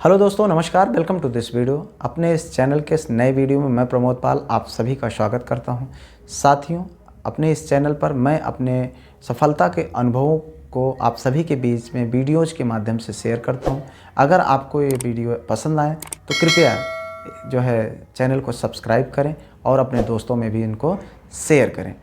Hello दोस्तों, नमस्कार। Welcome to this video. अपने इस चैनल के इस नए वीडियो में मैं प्रमोद पाल आप सभी का स्वागत करता हूं। साथियों, अपने इस चैनल पर मैं अपने सफलता के अनुभवों को आप सभी के बीच में वीडियोज़ के माध्यम से शेयर करता हूं। अगर आपको ये वीडियो पसंद आए तो कृपया जो है चैनल को सब्सक्राइब करें और अपने दोस्तों में भी इनको शेयर करें।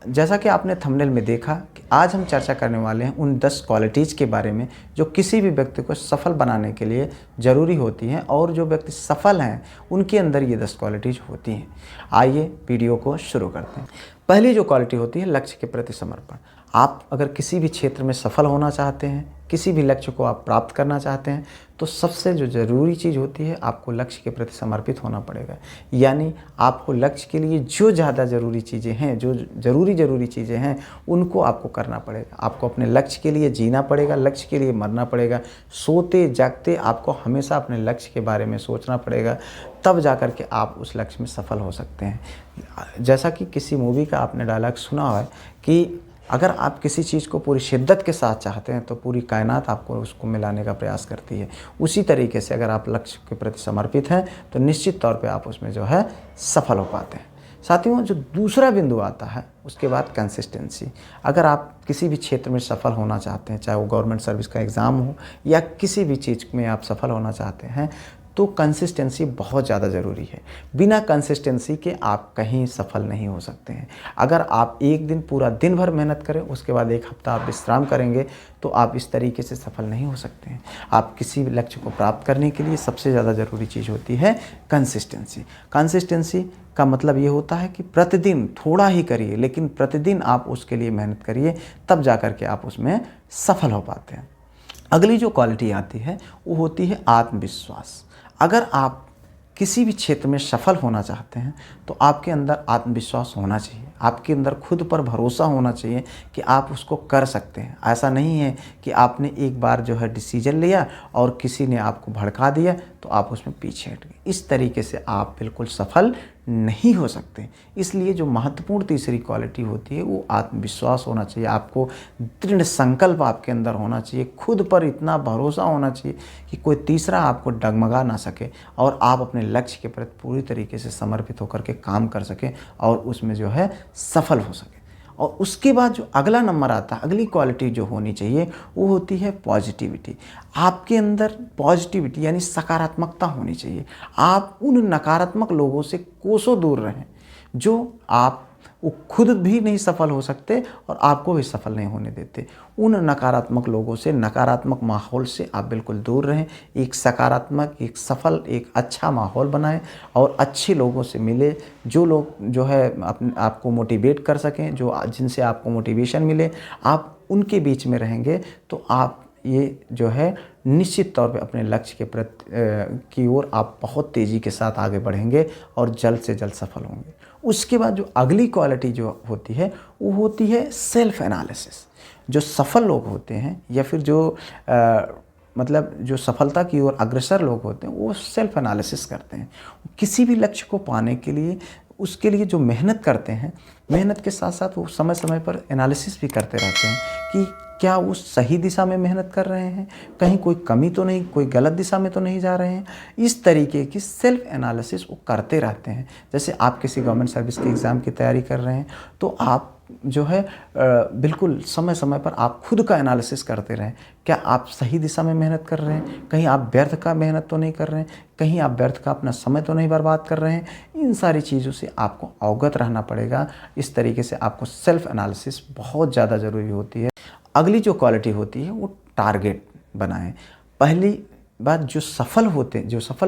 जैसा कि आपने थंबनेल में देखा कि आज हम चर्चा करने वाले हैं उन 10 क्वालिटीज़ के बारे में जो किसी भी व्यक्ति को सफल बनाने के लिए ज़रूरी होती हैं, और जो व्यक्ति सफल हैं उनके अंदर ये 10 क्वालिटीज़ होती हैं। आइए वीडियो को शुरू करते हैं। पहली जो क्वालिटी होती है, लक्ष्य के प्रति समर्पण। आप अगर किसी भी क्षेत्र में सफल होना चाहते हैं, किसी भी लक्ष्य को आप प्राप्त करना चाहते हैं, तो सबसे जो ज़रूरी चीज़ होती है, आपको लक्ष्य के प्रति समर्पित होना पड़ेगा। यानी आपको लक्ष्य के लिए जो ज़्यादा ज़रूरी चीज़ें हैं, जो ज़रूरी चीज़ें हैं, उनको आपको करना पड़ेगा। आपको अपने लक्ष्य के लिए जीना पड़ेगा, लक्ष्य के लिए मरना पड़ेगा। सोते जागते आपको हमेशा अपने लक्ष्य के बारे में सोचना पड़ेगा, तब जाकर के आप उस लक्ष्य में सफल हो सकते हैं। जैसा कि किसी मूवी का आपने डायलॉग सुना है कि अगर आप किसी चीज़ को पूरी शिद्दत के साथ चाहते हैं तो पूरी कायनात आपको उसको मिलाने का प्रयास करती है। उसी तरीके से अगर आप लक्ष्य के प्रति समर्पित हैं तो निश्चित तौर पे आप उसमें जो है सफल हो पाते हैं। साथियों, जो दूसरा बिंदु आता है उसके बाद कंसिस्टेंसी। अगर आप किसी भी क्षेत्र में सफल होना चाहते हैं, चाहे वो गवर्नमेंट सर्विस का एग्ज़ाम हो या किसी भी चीज़ में आप सफल होना चाहते हैं, तो कंसिस्टेंसी बहुत ज़्यादा ज़रूरी है। बिना कंसिस्टेंसी के आप कहीं सफल नहीं हो सकते हैं। अगर आप एक दिन पूरा दिन भर मेहनत करें, उसके बाद एक हफ्ता आप विश्राम करेंगे, तो आप इस तरीके से सफल नहीं हो सकते हैं। आप किसी भी लक्ष्य को प्राप्त करने के लिए सबसे ज़्यादा ज़रूरी चीज़ होती है कंसिस्टेंसी। कंसिस्टेंसी का मतलब ये होता है कि प्रतिदिन थोड़ा ही करिए, लेकिन प्रतिदिन आप उसके लिए मेहनत करिए, तब जा कर के आप उसमें सफल हो पाते हैं। अगली जो क्वालिटी आती है वो होती है आत्मविश्वास। अगर आप किसी भी क्षेत्र में सफल होना चाहते हैं तो आपके अंदर आत्मविश्वास होना चाहिए, आपके अंदर खुद पर भरोसा होना चाहिए कि आप उसको कर सकते हैं। ऐसा नहीं है कि आपने एक बार जो है डिसीजन लिया और किसी ने आपको भड़का दिया तो आप उसमें पीछे हट गए। इस तरीके से आप बिल्कुल सफल नहीं हो सकते। इसलिए जो महत्वपूर्ण तीसरी क्वालिटी होती है वो आत्मविश्वास होना चाहिए। आपको दृढ़ संकल्प आपके अंदर होना चाहिए, खुद पर इतना भरोसा होना चाहिए कि कोई तीसरा आपको डगमगा ना सके और आप अपने लक्ष्य के प्रति पूरी तरीके से समर्पित होकर के काम कर सकें और उसमें जो है सफल हो सके। और उसके बाद जो अगला नंबर आता है, अगली क्वालिटी जो होनी चाहिए वो होती है पॉजिटिविटी। आपके अंदर पॉजिटिविटी यानी सकारात्मकता होनी चाहिए। आप उन नकारात्मक लोगों से कोसों दूर रहें जो आप वो खुद भी नहीं सफल हो सकते और आपको भी सफल नहीं होने देते। उन नकारात्मक लोगों से, नकारात्मक माहौल से आप बिल्कुल दूर रहें। एक सकारात्मक, एक सफल, एक अच्छा माहौल बनाएं और अच्छे लोगों से मिले, जो लोग जो है आपको मोटिवेट कर सकें, जिनसे आपको मोटिवेशन मिले। आप उनके बीच में रहेंगे तो आप ये जो है निश्चित तौर पे अपने लक्ष्य के प्रति की ओर आप बहुत तेज़ी के साथ आगे बढ़ेंगे और जल्द से जल्द सफल होंगे। उसके बाद जो अगली क्वालिटी जो होती है वो होती है सेल्फ एनालिसिस। जो सफल लोग होते हैं या फिर जो मतलब जो सफलता की ओर अग्रसर लोग होते हैं, वो सेल्फ एनालिसिस करते हैं। किसी भी लक्ष्य को पाने के लिए उसके लिए जो मेहनत करते हैं, मेहनत के साथ साथ वो समय समय पर एनालिसिस भी करते रहते हैं कि क्या वो सही दिशा में मेहनत कर रहे हैं, कहीं कोई कमी तो नहीं, कोई गलत दिशा में तो नहीं जा रहे हैं। इस तरीके की सेल्फ एनालिसिस वो करते रहते हैं। जैसे आप किसी गवर्नमेंट सर्विस के एग्ज़ाम की तैयारी कर रहे हैं तो आप जो है बिल्कुल समय समय पर आप खुद का एनालिसिस करते रहें। क्या आप सही दिशा में मेहनत कर रहे हैं, कहीं आप व्यर्थ का मेहनत तो नहीं कर रहे हैं, कहीं आप व्यर्थ का अपना समय तो नहीं बर्बाद कर रहे हैं। इन सारी चीज़ों से आपको अवगत रहना पड़ेगा। इस तरीके से आपको सेल्फ एनालिसिस बहुत ज़्यादा ज़रूरी होती है। अगली जो क्वालिटी होती है वो टारगेट बनाएं। पहली बात, जो सफल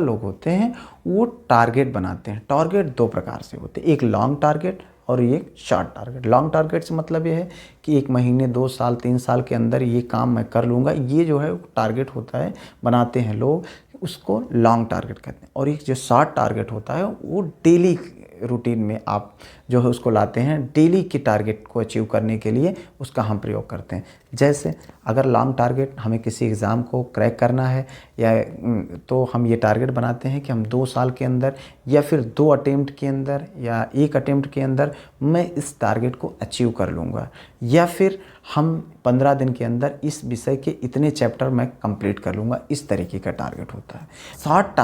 लोग होते हैं वो टारगेट बनाते हैं। टारगेट दो प्रकार से होते हैं, एक लॉन्ग टारगेट और एक शॉर्ट टारगेट। लॉन्ग टारगेट से मतलब ये है कि 1 महीने, 2 साल, 3 साल के अंदर ये काम मैं कर लूँगा, ये जो है टारगेट होता है, बनाते हैं लोग, उसको लॉन्ग टारगेट कहते हैं। और एक जो शॉर्ट टारगेट होता है वो डेली रूटीन में आप जो है उसको लाते हैं, डेली की टारगेट को अचीव करने के लिए उसका हम प्रयोग करते हैं। जैसे अगर लॉन्ग टारगेट हमें किसी एग्ज़ाम को क्रैक करना है या तो हम ये टारगेट बनाते हैं कि हम 2 साल के अंदर या फिर 2 अटेम्प्ट के अंदर या 1 अटेम्प्ट के अंदर मैं इस टारगेट को अचीव कर लूँगा, या फिर हम 15 दिन के अंदर इस विषय के इतने चैप्टर मैं कंप्लीट कर लूँगा। इस तरीके का टारगेट होता है। शॉर्ट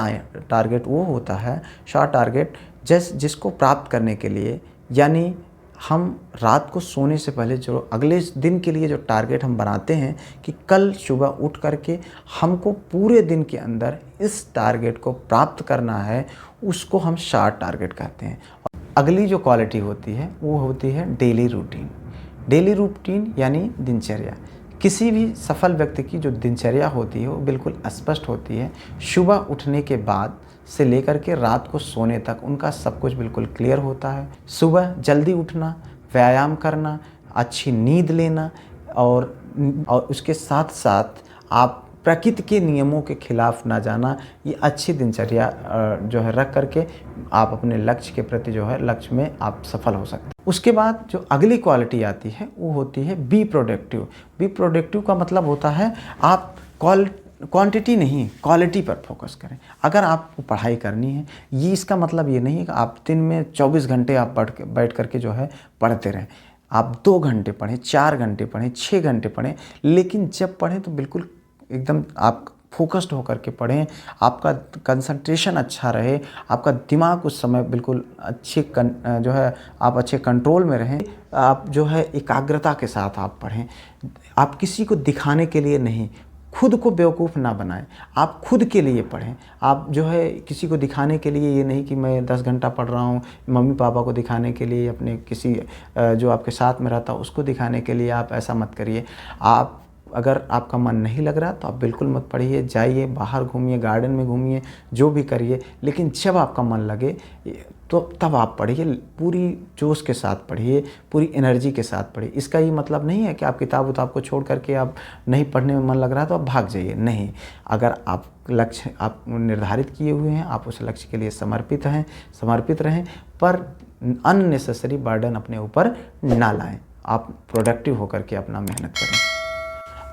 टारगेट वो होता है, शॉर्ट टारगेट जिसको प्राप्त करने के लिए, यानी हम रात को सोने से पहले जो अगले दिन के लिए जो टारगेट हम बनाते हैं कि कल सुबह उठ करके हमको पूरे दिन के अंदर इस टारगेट को प्राप्त करना है, उसको हम शॉर्ट टारगेट कहते हैं। अगली जो क्वालिटी होती है वो होती है डेली रूटीन। डेली रूटीन यानी दिनचर्या। किसी भी सफल व्यक्ति की जो दिनचर्या होती है वो बिल्कुल स्पष्ट होती है। सुबह उठने के बाद से लेकर के रात को सोने तक उनका सब कुछ बिल्कुल क्लियर होता है। सुबह जल्दी उठना, व्यायाम करना, अच्छी नींद लेना और उसके साथ साथ आप प्रकृति के नियमों के खिलाफ ना जाना, ये अच्छी दिनचर्या जो है रख करके आप अपने लक्ष्य के प्रति जो है लक्ष्य में आप सफल हो सकते हैं। उसके बाद जो अगली क्वालिटी आती है वो होती है बी प्रोडक्टिव। बी प्रोडक्टिव का मतलब होता है आप क्वांटिटी नहीं क्वालिटी पर फोकस करें। अगर आपको पढ़ाई करनी है, ये इसका मतलब ये नहीं है कि आप दिन में 24 घंटे आप बैठ करके जो है पढ़ते रहें। आप 2 घंटे पढ़ें, 4 घंटे पढ़ें, 6 घंटे पढ़ें, लेकिन जब पढ़ें तो बिल्कुल एकदम आप फोकस्ड होकर के पढ़ें, आपका कंसंट्रेशन अच्छा रहे, आपका दिमाग उस समय बिल्कुल जो है आप अच्छे कंट्रोल में रहें, आप जो है एकाग्रता के साथ आप पढ़ें। आप किसी को दिखाने के लिए नहीं, खुद को बेवकूफ़ ना बनाएं, आप खुद के लिए पढ़ें। आप जो है किसी को दिखाने के लिए ये नहीं कि मैं 10 घंटा पढ़ रहा हूँ, मम्मी पापा को दिखाने के लिए, अपने किसी जो आपके साथ में रहता उसको दिखाने के लिए आप ऐसा मत करिए। आप अगर आपका मन नहीं लग रहा तो आप बिल्कुल मत पढ़िए, जाइए बाहर घूमिए, गार्डन में घूमिए, जो भी करिए, लेकिन जब आपका मन लगे तो तब आप पढ़िए, पूरी जोश के साथ पढ़िए, पूरी एनर्जी के साथ पढ़िए। इसका ये मतलब नहीं है कि आप किताब उताब को छोड़ करके आप नहीं पढ़ने में मन लग रहा तो आप भाग जाइए, नहीं। अगर आप लक्ष्य आप निर्धारित किए हुए हैं, आप उस लक्ष्य के लिए समर्पित रहें, पर अननेसेसरी बर्डन अपने ऊपर ना लाएं। आप प्रोडक्टिव होकर के अपना मेहनत करें।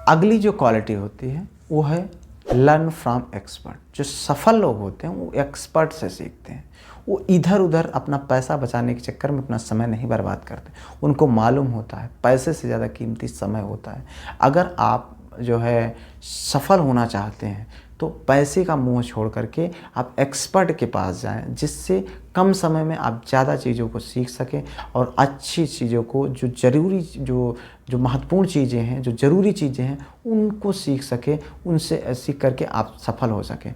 अगली जो क्वालिटी होती है वो है लर्न फ्रॉम एक्सपर्ट। जो सफल लोग होते हैं वो एक्सपर्ट से सीखते हैं। वो इधर उधर अपना पैसा बचाने के चक्कर में अपना समय नहीं बर्बाद करते। उनको मालूम होता है पैसे से ज़्यादा कीमती समय होता है। अगर आप जो है सफल होना चाहते हैं तो पैसे का मोह छोड़ करके आप एक्सपर्ट के पास जाएं, जिससे कम समय में आप ज़्यादा चीज़ों को सीख सकें और अच्छी चीज़ों को जो महत्वपूर्ण चीज़ें हैं, जो ज़रूरी चीज़ें हैं, उनको सीख सकें, उनसे सीख करके आप सफल हो सकें।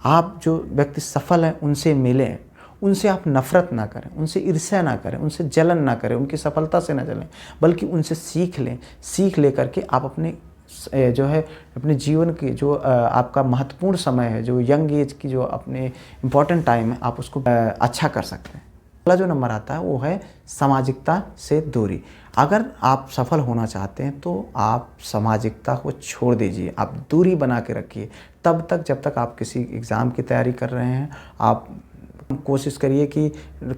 आप जो व्यक्ति सफल हैं उनसे मिलें, उनसे आप नफ़रत ना करें, उनसे ईर्ष्या ना करें, उनसे जलन ना करें, उनकी सफलता से ना जलें, बल्कि उनसे सीख लें। सीख ले करके आप अपने जो है अपने जीवन की जो आपका महत्वपूर्ण समय है, जो यंग एज की जो अपने इम्पॉर्टेंट टाइम है, आप उसको अच्छा कर सकते हैं। अगला जो नंबर आता है वो है सामाजिकता से दूरी। अगर आप सफल होना चाहते हैं तो आप सामाजिकता को छोड़ दीजिए, आप दूरी बना के रखिए। तब तक जब तक आप किसी एग्ज़ाम की तैयारी कर रहे हैं, आप कोशिश करिए कि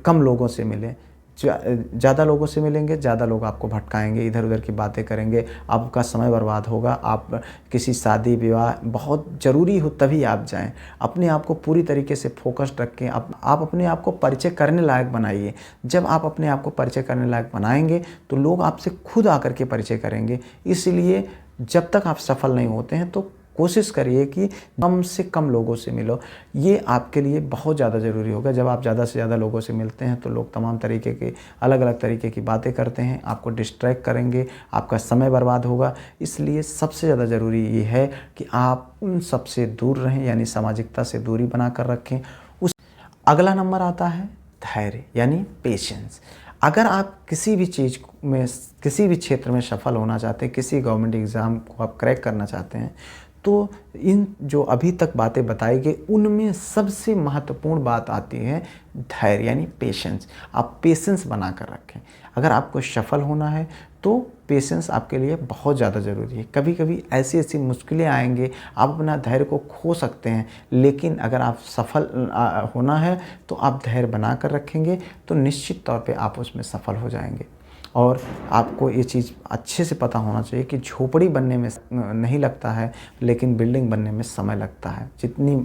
कम लोगों से मिलें। ज़्यादा लोगों से मिलेंगे, ज़्यादा लोग आपको भटकाएंगे, इधर उधर की बातें करेंगे, आपका समय बर्बाद होगा। आप किसी शादी विवाह बहुत ज़रूरी हो तभी आप जाएं। अपने आप को पूरी तरीके से फोकस्ड रखें। आप अपने आप को परिचय करने लायक बनाइए। जब आप अपने आप को परिचय करने लायक बनाएंगे तो लोग आपसे खुद आकर के परिचय करेंगे। इसलिए जब तक आप सफल नहीं होते हैं तो कोशिश करिए कि कम से कम लोगों से मिलो। ये आपके लिए बहुत ज़्यादा ज़रूरी होगा। जब आप ज़्यादा से ज़्यादा लोगों से मिलते हैं तो लोग तमाम तरीके के अलग अलग तरीके की बातें करते हैं, आपको डिस्ट्रैक्ट करेंगे, आपका समय बर्बाद होगा। इसलिए सबसे ज़्यादा ज़रूरी ये है कि आप उन सब से दूर रहें, यानी सामाजिकता से दूरी बना कर रखें। अगला नंबर आता है धैर्य, यानी पेशेंस। अगर आप किसी भी चीज़ में, किसी भी क्षेत्र में सफल होना चाहते हैं, किसी गवर्नमेंट एग्ज़ाम को आप क्रैक करना चाहते हैं, तो इन जो अभी तक बातें बताई गई उनमें सबसे महत्वपूर्ण बात आती है धैर्य, यानी पेशेंस। आप पेशेंस बना कर रखें। अगर आपको सफल होना है तो पेशेंस आपके लिए बहुत ज़्यादा ज़रूरी है। कभी कभी ऐसी ऐसी मुश्किलें आएंगे, आप अपना धैर्य को खो सकते हैं, लेकिन अगर आप सफल होना है तो आप धैर्य बना कर रखेंगे तो निश्चित तौर पे आप उसमें सफल हो जाएंगे। और आपको ये चीज़ अच्छे से पता होना चाहिए कि झोपड़ी बनने में नहीं लगता है, लेकिन बिल्डिंग बनने में समय लगता है। जितनी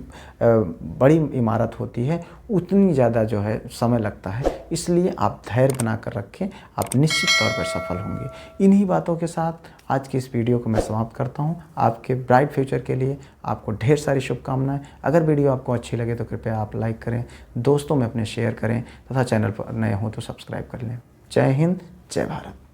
बड़ी इमारत होती है उतनी ज़्यादा जो है समय लगता है। इसलिए आप धैर्य बना कर रखें, आप निश्चित तौर पर सफल होंगे। इन्हीं बातों के साथ आज की इस वीडियो को मैं समाप्त करता हूं। आपके ब्राइट फ्यूचर के लिए आपको ढेर सारी शुभकामनाएं। अगर वीडियो आपको अच्छी लगे तो कृपया आप लाइक करें, दोस्तों में अपने शेयर करें तथा चैनल पर नए हों तो सब्सक्राइब कर लें। जय हिंद, जय भारत।